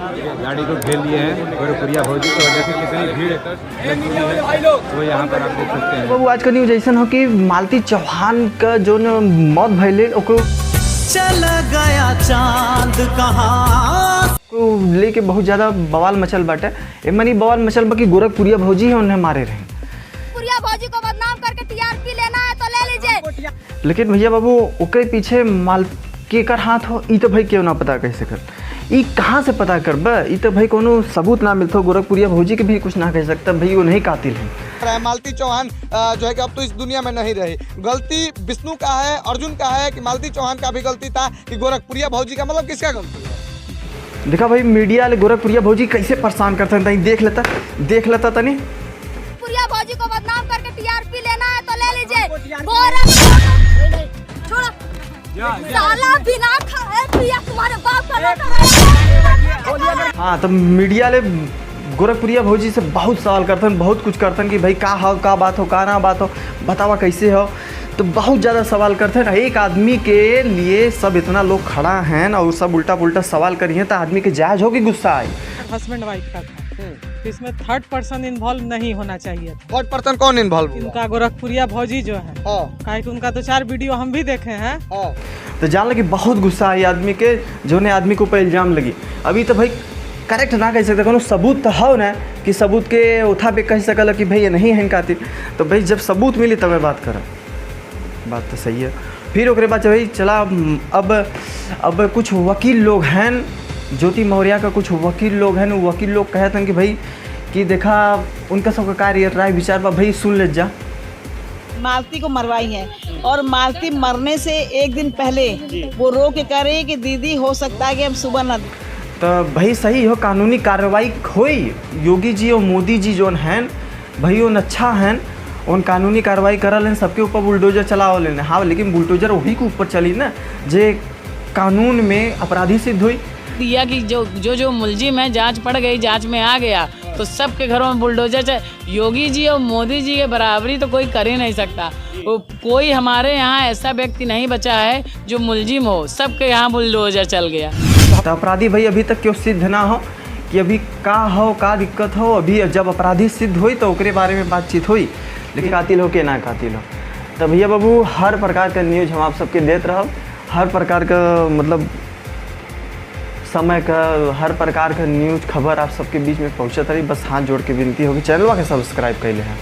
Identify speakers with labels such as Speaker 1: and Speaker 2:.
Speaker 1: गाड़ी को घेर लिए हैं गोरखपुरिया भौजी की वजह से कितनी भीड़ लगी हुई है वो यहाँ पर आप देख सकते हैं।
Speaker 2: बाबू आज का न्यूज ऐसा हो कि मालती चौहान का जो मौत भइले ओकरो
Speaker 3: चला गया चांद कहाँ
Speaker 2: को लेके बहुत ज़्यादा बवाल मचल बाटे। एमनी बवाल मचल बा कि गोरखपुरिया भौजी है उन्हें मारे रहे।
Speaker 4: गोरखपुरिया भौजी को बदनाम करके टीआरपी लेना है तो ले लीजिए।
Speaker 2: लेकिन भैया बाबू ओकरे पीछे माल के कर हाथ हो ई तो भाई क्यों ना पता कैसे कर ई कहाँ से पता कर बा ई तो भाई कोनो सबूत ना मिलता। गोरखपुरिया भौजी के भी कुछ ना कह सकता भाई वो नहीं कातिल है।
Speaker 5: मालती चौहान जो है कि अब तो इस दुनिया में नहीं रही। गलती विष्णु का है, अर्जुन का है कि मालती चौहान का भी गलती था कि गोरखपुरिया भौजी का, मतलब किसका गलती है?
Speaker 2: देखा भाई मीडिया वाले गोरखपुरिया भौजी कैसे परेशान करते हैं देख लेता तनी।
Speaker 4: गोरखपुरिया भौजी को बदनाम करके टीआरपी लेना है तो ले लीजिए। छोड़ो साला बिना खाए पिया तुम्हारे बाप का।
Speaker 2: हाँ तो मीडिया वाले गोरखपुरिया भौजी से बहुत सवाल करते हैं, बहुत कुछ करते हैं कि भाई का हो, का बात हो, का ना बात हो, बतावा कैसे हो। तो बहुत ज़्यादा सवाल करते हैं। एक आदमी के लिए सब इतना लोग खड़ा हैं और सब उल्टा पुल्टा सवाल करिए तो आदमी के जायज हो कि गुस्सा आए।
Speaker 6: हस्बैंड वाइफ का था, इसमें थर्ड पर्सन इन्वॉल्व नहीं होना चाहिए था।
Speaker 5: थर्ड पर्सन कौन इन्वॉल्व हुआ?
Speaker 6: इनका गोरखपुरिया भौजी जो है, काहे कि उनका 2-4 वीडियो हम भी देखे हैं।
Speaker 2: तो जान लगी बहुत गुस्सा आई आदमी के जो ने आदमी के ऊपर इल्ज़ाम लगी। अभी तो भाई करेक्ट ना कह सकते, कोनो सबूत तो हो ना कि सबूत के उठा पे कह सकल कि भाई ये नहीं है कातिल। तो भाई जब सबूत मिली तब बात कर, बात तो सही है। फिर ओकरे बाद भाई चला अब कुछ वकील लोग हैं, ज्योति मौर्य का कुछ वकील लोग हैं, वकील लोग कहते हैं कि भाई कि देखा उनका सबका कार्य राय विचार बा भाई सुन ले जा।
Speaker 7: मालती को मरवाई है और मालती मरने से एक दिन पहले वो रो के कह रही है कि दीदी हो सकता है कि हम सुबह न।
Speaker 2: तो भाई सही हो, कानूनी कार्रवाई होई। योगी जी और मोदी जी जो हैं भाई उन अच्छा हैं, उन कानूनी कार्रवाई करल हैं, सबके ऊपर बुलडोजर चलाओ लेने। हाँ लेकिन बुलडोजर वही के ऊपर चली ना जे कानून में अपराधी सिद्ध हुई।
Speaker 8: दिया कि जो मुलजिम है जांच पड़ गई, जांच में आ गया तो सबके घरों में बुलडोजर। योगी जी और मोदी जी के बराबरी तो कोई कर ही नहीं सकता। कोई हमारे यहाँ ऐसा व्यक्ति नहीं बचा है जो मुलजिम हो, सबके यहाँ बुलडोजर चल गया।
Speaker 2: तो अपराधी भाई अभी तक क्यों सिद्ध ना हो कि अभी का हो, का दिक्कत हो। अभी जब अपराधी सिद्ध हुई तो ओकरे बारे में बातचीत हुई, लेकिन कातिल हो कि ना कातिल हो। तो भैया बाबू हर प्रकार का न्यूज़ हम आप सबके देते रहो, हर प्रकार का मतलब समय का हर प्रकार का न्यूज़ खबर आप सबके बीच में पहुँचत रही। बस हाथ जोड़ के विनती होगी चैनल के सब्सक्राइब कर ले हैं।